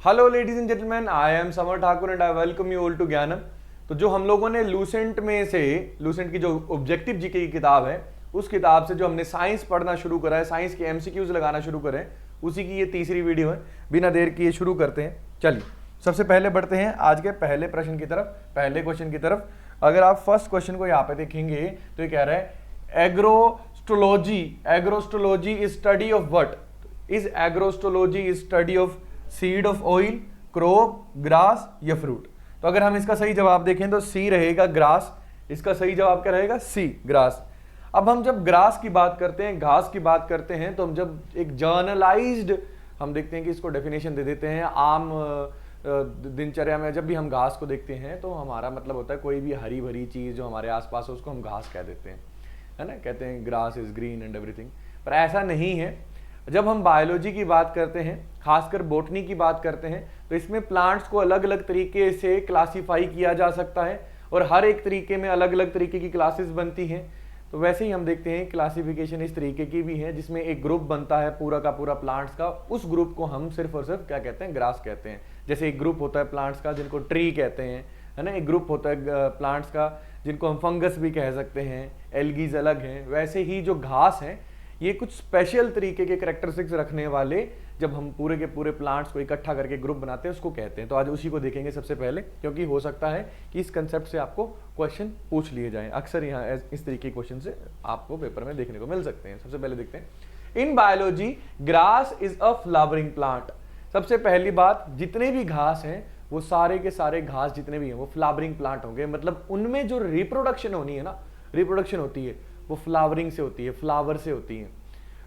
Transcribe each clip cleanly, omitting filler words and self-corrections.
Hello ladies and gentleman, I am Samar Thakur and I welcome you all to Gyanam. तो जो हम लोगों ने लूसेंट में से लूसेंट की जो ऑब्जेक्टिव जीके की किताब है, उस किताब से जो हमने साइंस पढ़ना शुरू करा है, साइंस के एमसीक्यूज लगाना शुरू करें, उसी की ये तीसरी वीडियो है। बिना देर किए शुरू करते हैं। चलिए सबसे पहले बढ़ते हैं आज के पहले प्रश्न की तरफ, पहले क्वेश्चन की तरफ। अगर आप फर्स्ट क्वेश्चन को यहाँ पे देखेंगे तो ये कह रहा है agrostology. Agrostology is study of what? Is agrostology is study of seed of oil, crop, grass या फ्रूट? तो अगर हम इसका सही जवाब देखें तो सी रहेगा ग्रास। इसका सही जवाब क्या रहेगा? Sea grass. अब हम जब ग्रास की बात करते हैं, घास की बात करते हैं, तो हम जब एक जर्नलाइज्ड हम देखते हैं कि इसको डेफिनेशन दे देते हैं। आम दिनचर्या में जब भी हम घास को देखते हैं तो हमारा मतलब होता है कोई भी हरी भरी चीज जो हमारे आसपास है उसको हम घास कह देते हैं, है ना। कहते हैं grass is green and everything, पर ऐसा नहीं है। जब हम बायोलॉजी की बात करते हैं, खासकर बोटनी की बात करते हैं, तो इसमें प्लांट्स को अलग अलग तरीके से क्लासिफाई किया जा सकता है और हर एक तरीके में अलग अलग तरीके की क्लासेस बनती हैं। तो वैसे ही हम देखते हैं क्लासिफिकेशन इस तरीके की भी है जिसमें एक ग्रुप बनता है पूरा का पूरा प्लांट्स का। उस ग्रुप को हम सिर्फ और सिर्फ क्या कहते हैं? ग्रास कहते हैं। जैसे एक ग्रुप होता है प्लांट्स का जिनको ट्री कहते हैं, है ना। एक ग्रुप होता है प्लांट्स का जिनको हम फंगस भी कह सकते हैं, एल्गीज अलग हैं। वैसे ही जो घास है ये कुछ स्पेशल तरीके के कैरेक्टरिस्टिक्स रखने वाले, जब हम पूरे के पूरे प्लांट्स को इकट्ठा करके ग्रुप बनाते हैं उसको कहते हैं। तो आज उसी को देखेंगे सबसे पहले, क्योंकि हो सकता है कि इस कंसेप्ट से आपको क्वेश्चन पूछ लिए जाएं। अक्सर यहाँ इस तरीके के क्वेश्चन से आपको पेपर में देखने को मिल सकते हैं। सबसे पहले देखते हैं, in biology grass is a flowering plant. सबसे पहली बात, जितने भी घास हैं वो सारे के सारे घास जितने भी हैं वो फ्लावरिंग प्लांट होंगे। मतलब उनमें जो रिप्रोडक्शन होनी है ना, रिप्रोडक्शन होती है वो फ्लावरिंग से होती है, फ्लावर से होती है।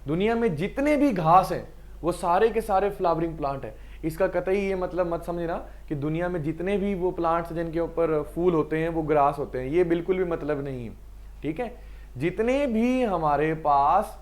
दुनिया में जितने भी घास हैं वो सारे के सारे फ्लावरिंग प्लांट है। इसका कतई ये मतलब मत समझना कि दुनिया में जितने भी वो प्लांट्स जिनके ऊपर फूल होते हैं वो ग्रास होते हैं, ये बिल्कुल भी मतलब नहीं है, ठीक है। जितने भी हमारे पास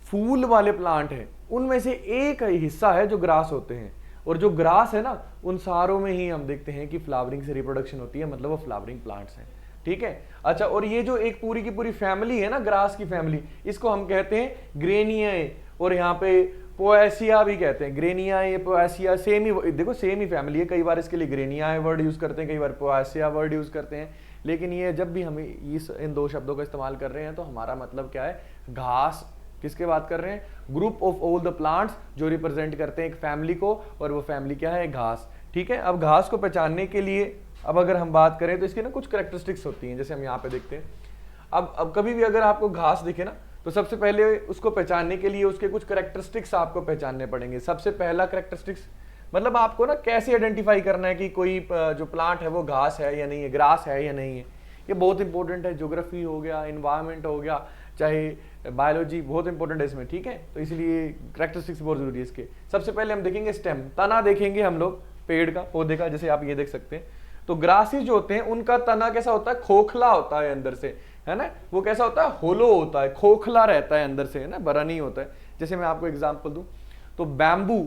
फूल वाले प्लांट हैं उनमें से एक हिस्सा है जो ग्रास होते हैं, और जो ग्रास है ना उन सारों में ही हम देखते हैं कि फ्लावरिंग से रिप्रोडक्शन होती है, मतलब वो फ्लावरिंग प्लांट्स हैं, ठीक है। अच्छा, और ये जो एक पूरी की पूरी फैमिली है ना, ग्रास की फैमिली, इसको हम कहते हैं ग्रेनियाए, और यहाँ पे पोएसिया भी कहते हैं। ग्रेनियाए, पोएसिया सेम ही, देखो सेम ही फैमिली है। कई बार इसके लिए ग्रेनियाए वर्ड यूज करते हैं, कई बार पोएसिया वर्ड यूज करते हैं, लेकिन ये जब भी हम इन दो शब्दों का इस्तेमाल कर रहे हैं तो हमारा मतलब क्या है? घास। किसके बात कर रहे हैं? Group of all the plants जो रिप्रेजेंट करते हैं एक फैमिली को, और वो फैमिली क्या है? घास, ठीक है। अब घास को पहचानने के लिए अब अगर हम बात करें तो इसकी ना कुछ कैरेक्टरिस्टिक्स होती हैं, जैसे हम यहाँ पे देखते हैं। अब कभी भी अगर आपको घास दिखे ना तो सबसे पहले उसको पहचानने के लिए उसके कुछ कैरेक्टरिस्टिक्स आपको पहचानने पड़ेंगे। सबसे पहला कैरेक्टरिस्टिक्स मतलब आपको ना कैसे आइडेंटिफाई करना है कि कोई जो प्लांट है वो घास है या नहीं है, ग्रास है या नहीं है। ये बहुत इंपॉर्टेंट है। ज्योग्राफी हो गया, इन्वायरमेंट हो गया, चाहे बायोलॉजी, बहुत इंपॉर्टेंट है इसमें, ठीक है। तो इसलिए कैरेक्टरिस्टिक्स बहुत जरूरी है इसके। सबसे पहले हम देखेंगे स्टेम, तना देखेंगे हम लोग पेड़ का, पौधे का, जैसे आप ये देख सकते हैं। तो ग्रासेस जो होते हैं उनका तना कैसा होता है? खोखला होता है अंदर से, है ना। वो कैसा होता है? होलो होता है, खोखला रहता है अंदर से, है ना, बड़ा नहीं होता है। जैसे मैं आपको एग्जांपल दूं तो bamboo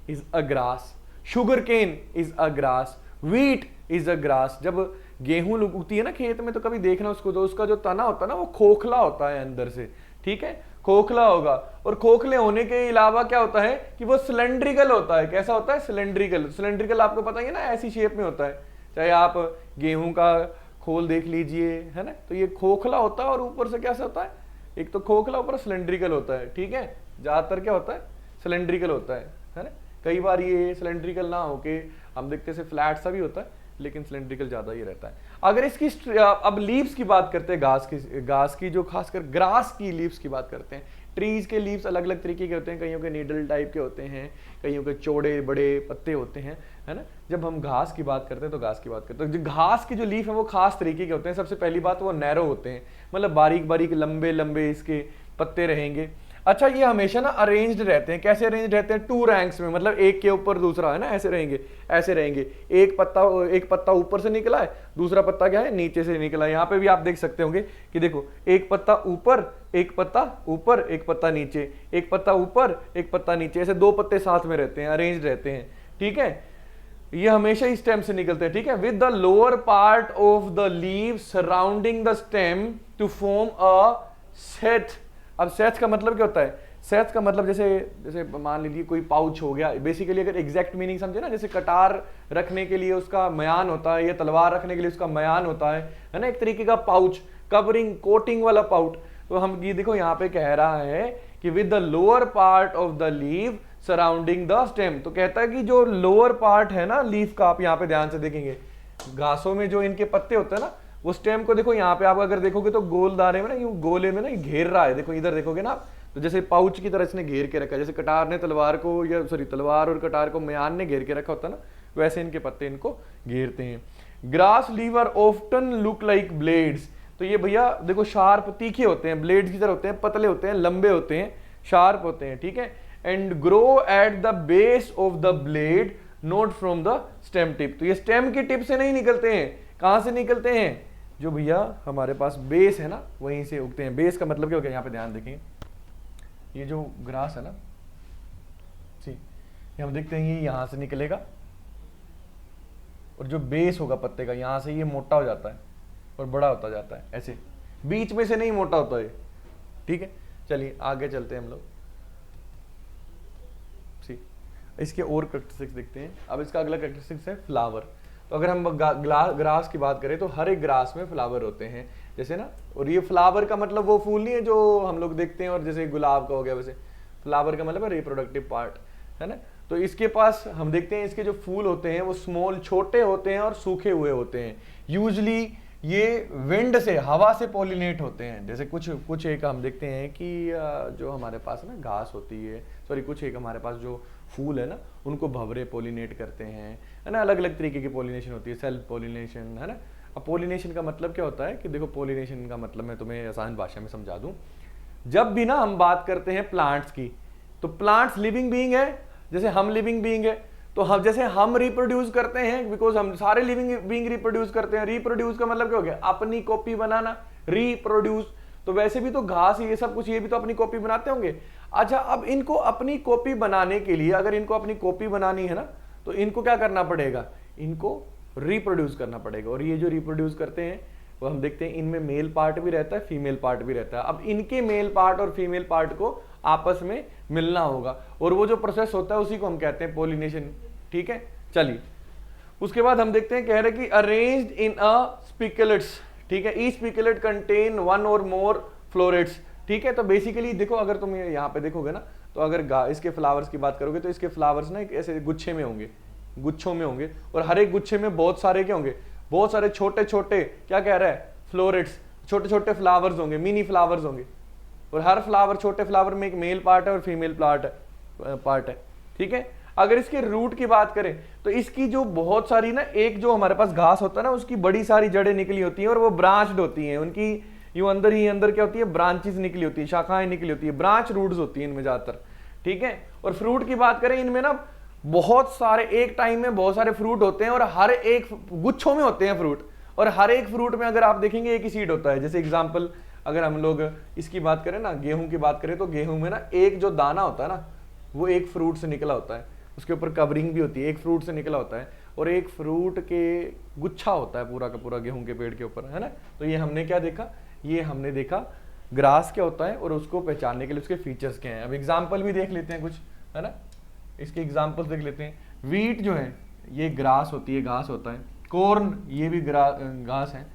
is a grass, sugar cane is a grass, wheat is a grass. जब गेहूं उगती है ना खेत में तो कभी देखना उसको, तो उसका जो तना होता है ना वो खोखला होता है अंदर से, ठीक है, खोखला होगा। और खोखले होने के अलावा क्या होता है कि वो सिलेंड्रिकल होता है। कैसा होता है? सिलेंड्रिकल। सिलेंड्रिकल आपको पता ही है ना, ऐसी शेप में होता है। चाहे आप गेहूं का खोल देख लीजिए, है ना, तो ये खोखला होता है और ऊपर से कैसा होता है? एक तो खोखला, ऊपर सिलेंड्रिकल होता है, ठीक है। ज्यादातर क्या होता है? सिलेंड्रिकल होता है ना। कई बार ये सिलेंड्रिकल ना होके हम देखते हैं फ्लैट सा भी होता है, लेकिन सिलेंड्रिकल ज्यादा ही रहता है। अगर इसकी अब लीव्स की बात करते हैं, घास की जो खासकर ग्रास की लीव्स की बात करते हैं। ट्रीज के लीव्स अलग अलग तरीके के होते हैं, कईयों के नीडल टाइप के होते हैं, कईयों के चौड़े बड़े पत्ते होते हैं, है ना। जब हम घास की बात करते हैं तो घास की बात करते हैं, जो घास की जो लीफ है वो खास तरीके के होते हैं। सबसे पहली बात वो नैरो होते हैं, मतलब बारीक बारीक लंबे लंबे इसके पत्ते रहेंगे। अच्छा, ये हमेशा ना अरेंज्ड रहते हैं। कैसे अरेंज रहते हैं? 2 रैंक्स में, मतलब एक के ऊपर दूसरा, है ना, ऐसे रहेंगे, ऐसे रहेंगे। एक पत्ता ऊपर से निकला है, दूसरा पत्ता क्या है? नीचे से निकला है। यहाँ पे भी आप देख सकते होंगे कि देखो, एक पत्ता ऊपर, एक पत्ता ऊपर, एक पत्ता नीचे, एक पत्ता ऊपर, एक पत्ता नीचे, ऐसे 2 पत्ते साथ में रहते हैं, अरेंज रहते हैं, ठीक है। ये हमेशा ही स्टेम से निकलते हैं, ठीक है। With the lower part of the leave surrounding the stem to form a sheath. अब सेथ का मतलब क्या होता है? सेथ का मतलब जैसे जैसे मान लीजिए कोई पाउच हो गया, बेसिकली अगर एग्जैक्ट मीनिंग समझे ना, जैसे कटार रखने के लिए उसका मयान होता है या तलवार रखने के लिए उसका मयान होता है ना, एक तरीके का पाउच, कवरिंग कोटिंग वाला पाउच। तो हम ये देखो यहाँ पे कह रहा है कि with the lower part of the leaf surrounding the stem, तो कहता है कि जो लोअर पार्ट है ना लीफ का, आप यहाँ पे ध्यान से देखेंगे घासों में जो इनके पत्ते होते हैं ना, वो स्टेम को देखो यहाँ पे आप अगर देखोगे तो गोल दायरे में ना, यूं गोले में ना घेर रहा है, देखो इधर देखोगे ना, तो जैसे पाउच की तरह इसने घेर के रखा है, जैसे कटार ने तलवार को, या सॉरी तलवार और कटार को म्यान ने घेर के रखा होता है ना, वैसे इनके पत्ते इनको घेरते हैं। Grass leave are often look like blades, तो ये भैया देखो शार्प तीखे होते हैं, ब्लेड्स की तरह होते हैं, पतले होते हैं, लंबे होते हैं, शार्प होते हैं, ठीक है। And grow at the base of the blade not from the stem tip, तो ये स्टेम की टिप से नहीं निकलते हैं, कहां से निकलते हैं, जो भैया हमारे पास बेस है ना वहीं से उगते हैं। बेस का मतलब क्या हो गया, यहाँ पे ध्यान देखें, ये जो ग्रास है ना, ये हम देखते हैं ये यहां से निकलेगा, और जो बेस होगा पत्ते का यहां से ये मोटा हो जाता है और बड़ा होता जाता है, ऐसे बीच में से नहीं मोटा होता है, ठीक है। चलिए आगे चलते हैं हम लोग, इसके और कैरेक्टरिस्टिक्स देखते हैं। अब इसका अगला कैरेक्टरिस्टिक्स है फ्लावर। तो अगर हम ग्रास की बात करें तो हर एक ग्रास में फ्लावर होते हैं, जैसे ना, और ये फ्लावर का मतलब वो फूल नहीं है जो हम लोग देखते हैं, और जैसे गुलाब का हो गया, वैसे फ्लावर का मतलब है रिप्रोडक्टिव पार्ट, है ना। तो इसके पास हम देखते हैं इसके जो फूल होते हैं वो स्मॉल छोटे होते हैं और सूखे हुए होते हैं। यूजली ये विंड से, हवा से पॉलिनेट होते हैं। जैसे कुछ एक हम देखते हैं कि जो हमारे पास ना घास होती है, सॉरी कुछ एक हमारे पास जो फूल है ना, उनको भंवरे पॉलिनेट करते हैं, है ना। अलग अलग तरीके की पॉलिनेशन होती है, सेल्फ पॉलिनेशन, है ना। अब पॉलिनेशन का मतलब क्या होता है कि देखो, पॉलिनेशन का मतलब मैं तुम्हें आसान भाषा में समझा दूं। जब भी ना हम बात करते हैं प्लांट्स की, तो प्लांट्स लिविंग बीइंग है, जैसे हम लिविंग बीइंग है, तो हम जैसे हम रिप्रोड्यूस करते हैं, बिकॉज हम सारे लिविंग बीइंग रिप्रोड्यूस करते हैं। रिप्रोड्यूस का मतलब क्या हो गया, अपनी कॉपी बनाना, रिप्रोड्यूस। तो वैसे भी तो घास ये सब कुछ, ये भी तो अपनी कॉपी बनाते होंगे। अच्छा, अब इनको अपनी कॉपी बनाने के लिए, अगर इनको अपनी कॉपी बनानी है ना, तो इनको क्या करना पड़ेगा, इनको रिप्रोड्यूस करना पड़ेगा। और ये जो रिप्रोड्यूस करते हैं वो हम देखते हैं इनमें मेल पार्ट भी रहता है, फीमेल पार्ट भी रहता है। अब इनके मेल पार्ट और फीमेल पार्ट को आपस में मिलना होगा, और वो जो प्रोसेस होता है उसी को हम कहते हैं पॉलिनेशन, ठीक है। चलिए उसके बाद हम देखते हैं, कह रहे कि अरेंज्ड इन अ स्पिकलेट्स, ठीक है। ईच स्पिकलेट कंटेन वन और मोर फ्लोरेट्स, ठीक है। तो बेसिकली देखो, अगर तुम यहाँ पे देखोगे ना, तो अगर इसके फ्लावर्स की बात करोगे तो इसके फ्लावर्स ना एक ऐसे गुच्छे में होंगे, गुच्छों में होंगे, और हर एक गुच्छे में बहुत सारे क्या होंगे, बहुत सारे छोटे छोटे, क्या कह रहा है, फ्लोरेट्स, छोटे छोटे फ्लावर्स होंगे, मिनी फ्लावर्स होंगे। और हर फ्लावर, छोटे फ्लावर में एक मेल पार्ट है और फीमेल पार्ट है, ठीक है। अगर इसके रूट की बात करें तो इसकी जो बहुत सारी ना, एक जो हमारे पास घास होता है ना, उसकी बड़ी सारी जड़ें निकली होती हैं और वो ब्रांच्ड होती हैं, उनकी यूं अंदर ही अंदर क्या होती है, ब्रांचेस निकली होती है, शाखाएं निकली होती है, ब्रांच रूट्स होती हैं इनमें ज्यादातर, ठीक है। और फ्रूट की बात करें, इनमें ना बहुत सारे, एक टाइम में बहुत सारे फ्रूट होते हैं, और हर एक गुच्छों में होते हैं फ्रूट, और हर एक फ्रूट में अगर आप देखेंगे एक ही सीड होता है। जैसे एग्जांपल अगर हम लोग इसकी बात करें ना, गेहूं की बात करें, तो गेहूं में ना एक जो दाना होता है ना, वो एक फ्रूट से निकला होता है, उसके ऊपर कवरिंग भी होती है, एक फ्रूट से निकला होता है, और एक फ्रूट के गुच्छा होता है पूरा का पूरा गेहूं के पेड़ के ऊपर, है ना। तो ये हमने क्या देखा, ये हमने देखा ग्रास क्या होता है, और उसको पहचानने के लिए उसके फीचर्स क्या हैं। अब एग्जाम्पल भी देख लेते हैं कुछ, है ना, इसके एग्जाम्पल्स देख लेते हैं। वीट जो है ये ग्रास होती है, घास होता है। कॉर्न ये भी घास है।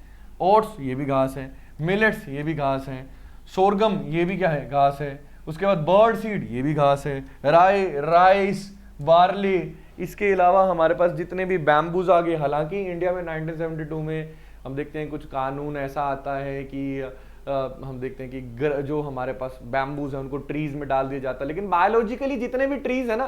ओट्स ये भी घास है। मिलेट्स ये भी घास है। सोरगम ये भी क्या है, घास है। उसके बाद बर्ड सीड ये भी घास है। राइस, बार्ली, इसके अलावा हमारे पास जितने भी बैम्बूज आ गए, हालांकि इंडिया में 1972 में हम देखते हैं कुछ कानून ऐसा आता है कि हम देखते हैं कि जो हमारे पास बैम्बूज है उनको ट्रीज में डाल दिया जाता है, लेकिन बायोलॉजिकली जितने भी ट्रीज है ना,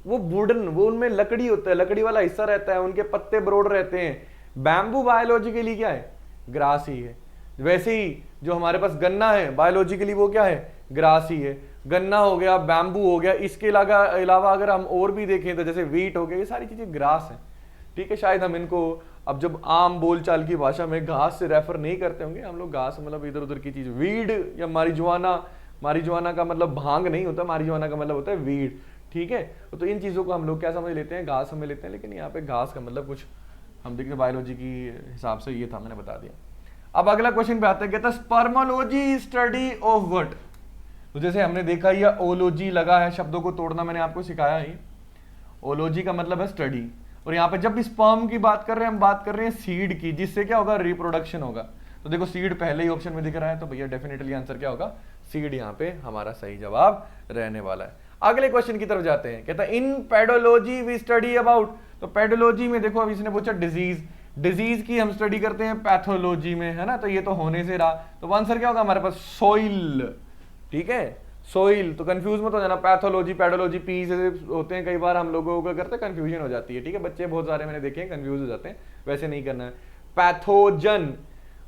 वो वुडन, वो उनमें लकड़ी होता है, लकड़ी वाला हिस्सा रहता है, उनके पत्ते ब्रॉड रहते हैं। बैम्बू बायोलॉजिकली क्या है, ग्रास ही है। वैसे ही जो हमारे पास गन्ना है, बायोलॉजिकली वो क्या है, ग्रास ही है। गन्ना हो गया, बैम्बू हो गया, इसके अलावा अगर हम और भी देखें तो जैसे वीट हो गया, ये सारी चीजें ग्रास है, ठीक है। शायद हम इनको अब जब आम बोलचाल की भाषा में घास से रेफर नहीं करते होंगे हम लोग, घास मतलब इधर उधर की चीज। वीड या मारिजुआना का मतलब भांग नहीं होता, मारिजुआना का मतलब होता है वीड, ठीक है। तो इन चीजों को हम लोग क्या समझ लेते हैं, घास समझ लेते हैं, लेकिन यहाँ पे घास का मतलब कुछ हम देखते हैं बायोलॉजी की हिसाब से ये था, मैंने बता दिया। अब अगला क्वेश्चन पे आते हैं, कहता है स्पर्मोलॉजी स्टडी ऑफ व्हाट। तो जैसे हमने देखा ये ओलॉजी लगा है, शब्दों को तोड़ना मैंने आपको सिखाया ही। ओलॉजी का मतलब है स्टडी, और यहाँ पे जब स्पर्म की बात कर रहे हैं हम बात कर रहे हैं सीड की, जिससे क्या होगा, रिप्रोडक्शन होगा। तो देखो सीड पहले ही ऑप्शन में दिख रहा है, तो भैया डेफिनेटली आंसर क्या होगा, सीड यहाँ पे हमारा सही जवाब रहने वाला है। अगले क्वेश्चन की तरफ जाते हैं, कहता है इन पेडोलॉजी वी स्टडी अबाउट। तो पेडोलॉजी में देखो अब इसने पूछा डिजीज, डिजीज की हम स्टडी करते हैं पैथोलॉजी में, है ना, तो ये तो होने से रहा, तो आंसर क्या होगा हमारे पास, सोइल। ठीक है, सोइल। तो कंफ्यूज मत हो जाना, पैथोलॉजी पैडोलॉजी पी से होते हैं, कई बार हम लोगों को करते हैं कंफ्यूजन हो जाती है। ठीक है, बच्चे बहुत सारे मैंने देखे हैं कंफ्यूज हो जाते हैं, वैसे नहीं करना है। पैथोजन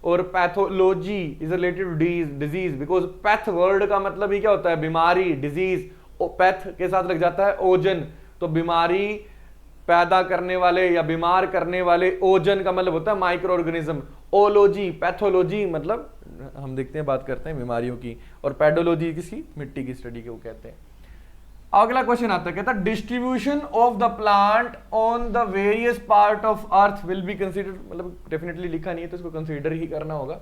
और pathology is related to disease, because path word का मतलब ही क्या होता है, बीमारी, डिजीज, पैथ के साथ लग जाता है ओजन, तो बीमारी पैदा करने वाले या बीमार करने वाले, ओजन का मतलब होता है माइक्रो ऑर्गेनिज्म, ओलॉजी पैथोलॉजी मतलब हम देखते हैं बात करते हैं बीमारियों की, और पेडोलॉजी किसी मिट्टी की स्टडी के वो कहते हैं। अगला क्वेश्चन आता है, कहता है distribution of the plant on the various part of earth will be considered, मतलब डेफिनेटली लिखा नहीं है तो इसको कंसीडर ही करना होगा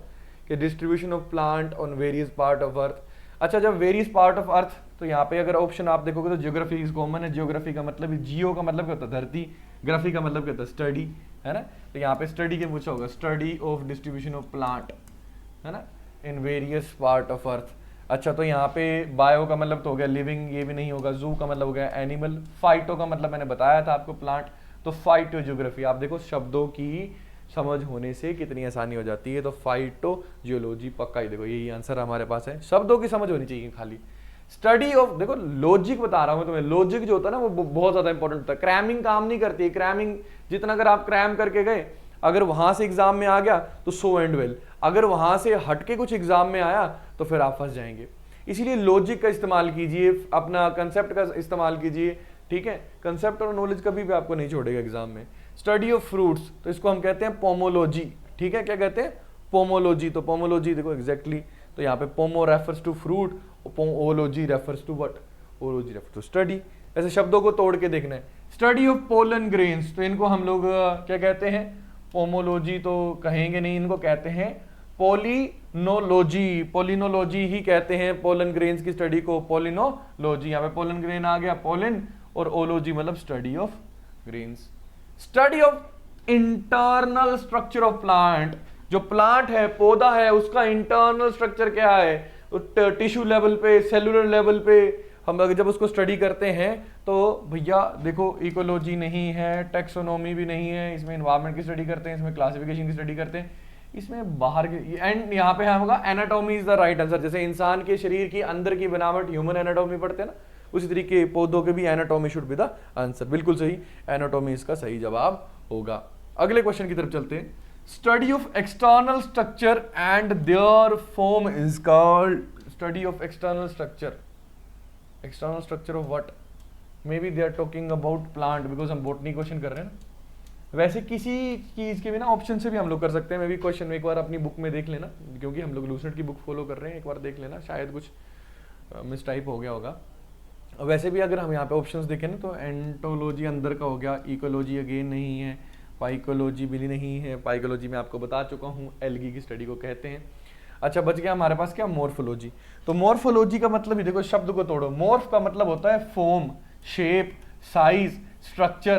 कि distribution of plant on various part of earth. अच्छा, जब वेरियस पार्ट ऑफ अर्थ, तो यहाँ पे अगर ऑप्शन आप देखोगे तो ज्योग्राफी इज कॉमन है। ज्योग्राफी का मतलब, जियो का मतलब क्या होता है धरती, ग्राफी का मतलब क्या होता है स्टडी, है ना, तो यहाँ पे स्टडी के पूछा होगा, study of distribution of plant, है ना, in various part of earth. अच्छा, तो यहाँ पे बायो का मतलब तो हो गया लिविंग, ये भी नहीं होगा। जू का मतलब हो गया एनिमल। फाइटो का मतलब मैंने बताया था आपको प्लांट, तो फाइटो जियोग्राफी। आप देखो शब्दों की समझ होने से कितनी आसानी हो जाती है, तो फाइटो जियोलॉजी पक्का ही, देखो यही आंसर हमारे पास है। शब्दों की समझ होनी चाहिए खाली। स्टडी ऑफ, देखो लॉजिक बता रहा हूं तुम्हें, लॉजिक जो होता है ना वो बहुत ज्यादा इंपॉर्टेंट होता है। क्रैमिंग काम नहीं करती है, क्रैमिंग जितना अगर आप क्रैम करके गए, अगर वहां से एग्जाम में आ गया तो सो एंड वेल, अगर वहां से हटके कुछ एग्जाम में आया तो फिर आप फंस जाएंगे। इसीलिए लॉजिक का इस्तेमाल कीजिए, अपना कंसेप्ट का इस्तेमाल कीजिए। ठीक है, कंसेप्ट और नॉलेज कभी भी आपको नहीं छोड़ेगा एग्जाम में। स्टडी ऑफ फ्रूट्स, तो इसको हम कहते हैं पोमोलॉजी। ठीक है, क्या कहते हैं, पोमोलॉजी। तो पोमोलॉजी देखो एग्जैक्टली, तो यहाँ पे pomo refers to fruit, ology refers to what, ology refers to study. ऐसे शब्दों को तोड़ के देखना है। स्टडी ऑफ पोलन ग्रेन्स, तो इनको हम लोग क्या कहते हैं, पोमोलॉजी तो कहेंगे नहीं, इनको कहते हैं पोलिनोलॉजी। पोलिनोलॉजी ही कहते हैं पोलन ग्रेन्स की स्टडी को, पोलिनोलॉजी। यहाँ पे पोलन ग्रेन आ गया, पोलन, और ओलॉजी मतलब study of grains. Study of internal structure of plant, जो प्लांट है, पौधा है, उसका इंटरनल स्ट्रक्चर क्या है, टिश्यू लेवल पे, सेलुलर लेवल पे हम अगर जब उसको स्टडी करते हैं, तो भैया देखो इकोलॉजी नहीं है, टेक्सोनोमी भी नहीं है, इसमें एनवायरनमेंट की स्टडी करते हैं, इसमें क्लासिफिकेशन की स्टडी करते हैं, इसमें बाहर के, एंड यहाँ पे होगा anatomy is the right answer. जैसे इंसान के शरीर की अंदर की बनावट ह्यूमन एनाटॉमी पढ़ते हैं ना, उसी तरीके पौधों के भी anatomy should be the answer. बिल्कुल सही, एनाटॉमी इसका सही जवाब होगा। अगले क्वेश्चन की तरफ चलते हैं। Study of external structure and their form is called, study of external structure, external structure of what, may be they are talking about plant, because हम बोटनी क्वेश्चन कर रहे हैं ना। वैसे किसी चीज के बिना ऑप्शन से भी हम लोग कर सकते हैं, मे बी क्वेश्चन एक बार अपनी बुक में देख लेना, क्योंकि हम लोग लूसेंट की बुक फॉलो कर रहे हैं, एक बार देख लेना, शायद कुछ मिस टाइप हो गया होगा। वैसे भी अगर हम यहाँ पे ऑप्शंस देखें ना, तो एंटोलॉजी अंदर का हो गया, इकोलॉजी अगेन नहीं है, पाइकोलॉजी भी नहीं है, पाइकोलॉजी में आपको बता चुका हूँ एल्गी की स्टडी को कहते हैं। अच्छा, बच गया हमारे पास क्या, मॉर्फोलॉजी। तो मॉर्फोलॉजी का मतलब ही देखो, शब्द को तोड़ो, मॉर्फ का मतलब होता है फॉर्म, शेप, साइज, स्ट्रक्चर,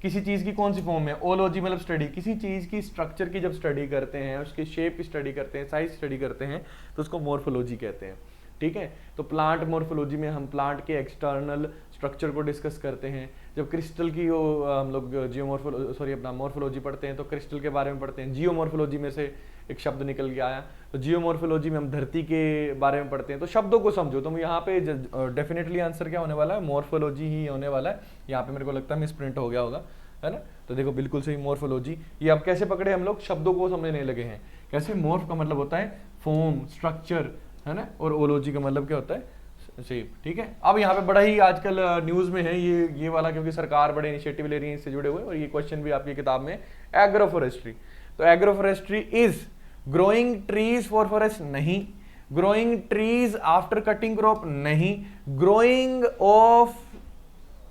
किसी चीज की कौन सी फॉर्म है। ओलॉजी मतलब स्टडी, किसी चीज की स्ट्रक्चर की जब स्टडी करते हैं, उसके शेप की स्टडी करते हैं, साइज स्टडी करते हैं, तो उसको मॉर्फोलॉजी कहते हैं। ठीक है, तो प्लांट मॉर्फोलॉजी में हम प्लांट के एक्सटर्नल स्ट्रक्चर को डिस्कस करते हैं। जब क्रिस्टल की हम लोग मॉर्फोलॉजी पढ़ते हैं, तो क्रिस्टल के बारे में पढ़ते हैं। जियोमॉर्फोलॉजी में से एक शब्द निकल के आया, तो जियोमॉर्फोलॉजी में हम धरती के बारे में पढ़ते हैं। तो शब्दों को समझो, तो यहाँ पे डेफिनेटली आंसर क्या होने वाला है, मॉर्फोलॉजी ही होने वाला है। यहाँ पे मेरे को लगता है मिस प्रिंट हो गया होगा, है ना, तो देखो बिल्कुल सही, मॉर्फोलॉजी। ये अब कैसे पकड़े हम लोग, शब्दों को समझने लगे हैं कैसे। मॉर्फ का मतलब होता है फॉर्म, स्ट्रक्चर, है ना, और ओलॉजी का मतलब क्या होता है, शेप। ठीक है, अब यहाँ पे बड़ा ही आजकल न्यूज में है ये वाला, क्योंकि सरकार बड़े इनिशिएटिव ले रही है इससे जुड़े हुए, और ये क्वेश्चन भी आपकी किताब में, एग्रोफोरेस्ट्री। तो agroforestry is growing trees for forest, नहीं, growing trees after cutting crop, नहीं, growing of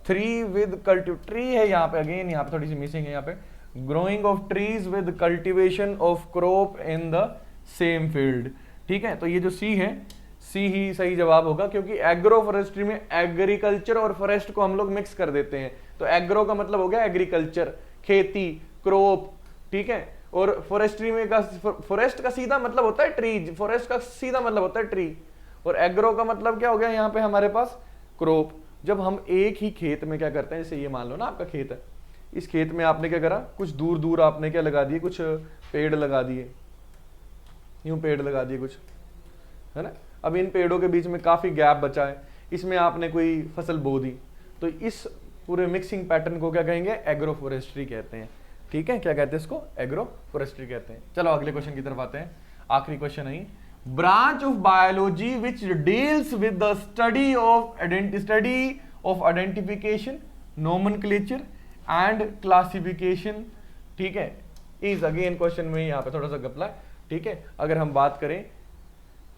tree with cultiv, tree है यहाँ पे, अगेन यहाँ पे थोड़ी सी मिसिंग है, यहाँ पे growing of trees with cultivation of crop in the same field. ठीक है, तो ये जो सी है, सी ही सही जवाब होगा, क्योंकि एग्रो फॉरेस्ट्री में एग्रीकल्चर और फॉरेस्ट को हम लोग मिक्स कर देते हैं। तो एग्रो का मतलब हो गया एग्रीकल्चर, खेती, क्रॉप, ठीक है। और फॉरेस्ट्री में का फॉरेस्ट का सीधा मतलब होता है ट्री, फॉरेस्ट का सीधा मतलब होता है ट्री, और एग्रो का मतलब क्या हो गया यहाँ पे हमारे पास क्रॉप। जब हम एक ही खेत में क्या करते हैं, जैसे ये मान लो ना आपका खेत है, इस खेत में आपने क्या करा, कुछ दूर दूर आपने क्या लगा दिए, कुछ पेड़ लगा दिए, यूं पेड़ लगा दिए कुछ, है ना। अब इन पेड़ों के बीच में काफी गैप बचा है, इसमें आपने कोई फसल बो दी, तो इस पूरे मिक्सिंग पैटर्न को क्या कहेंगे, एग्रो फॉरेस्ट्री कहते हैं, ठीक है। क्या कहते हैं इसको, एग्रो फॉरेस्ट्री कहते हैं। चलो अगले क्वेश्चन की तरफ आते हैं, आखिरी क्वेश्चन है, branch of biology which deals with the study of identification, nomenclature and classification, ठीक है, इज अगेन क्वेश्चन में यहाँ पे थोड़ा सा गपला है, ठीक है। अगर हम बात करें,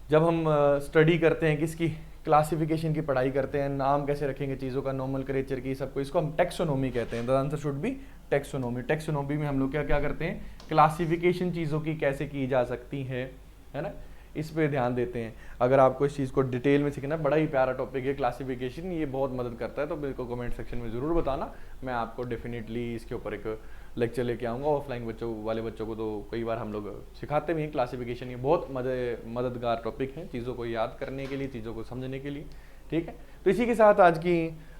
जब हम स्टडी करते हैं किसकी, क्लासिफिकेशन की पढ़ाई करते हैं, नाम कैसे रखेंगे चीज़ों का, नोमेनक्लेचर की, सबको, इसको हम टेक्सोनोमी कहते हैं। The answer should be taxonomy. Taxonomy में हम लोग क्या क्या करते हैं, क्लासिफिकेशन चीज़ों की कैसे की जा सकती है ना, इस पे ध्यान देते हैं। अगर आपको इस चीज़ को डिटेल में सीखना, बड़ा ही प्यारा टॉपिक है क्लासिफिकेशन, ये बहुत मदद करता है, तो मेरे को कमेंट सेक्शन में ज़रूर बताना, मैं आपको डेफिनेटली इसके ऊपर एक लेक्चर लेके आऊँगा। ऑफलाइन बच्चों को तो कई बार हम लोग सिखाते भी हैं क्लासिफिकेशन, ये बहुत मददगार टॉपिक है चीज़ों को याद करने के लिए, चीज़ों को समझने के लिए, ठीक है। तो इसी के साथ आज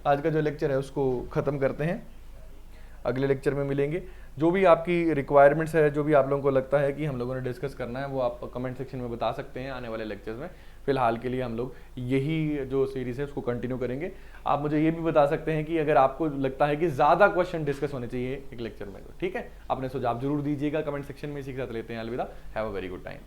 का जो लेक्चर है उसको ख़त्म करते हैं, अगले लेक्चर में मिलेंगे। जो भी आपकी रिक्वायरमेंट्स है, जो भी आप लोगों को लगता है कि हम लोगों ने डिस्कस करना है, वो आप कमेंट सेक्शन में बता सकते हैं आने वाले लेक्चर्स में। फिलहाल के लिए हम लोग यही जो सीरीज है उसको कंटिन्यू करेंगे। आप मुझे ये भी बता सकते हैं कि अगर आपको लगता है कि ज़्यादा क्वेश्चन डिस्कस होने चाहिए एक लेक्चर में, तो ठीक है, अपने सुझाव जरूर दीजिएगा कमेंट सेक्शन में। इसी के साथ लेते हैं अलविदा, have a very good time.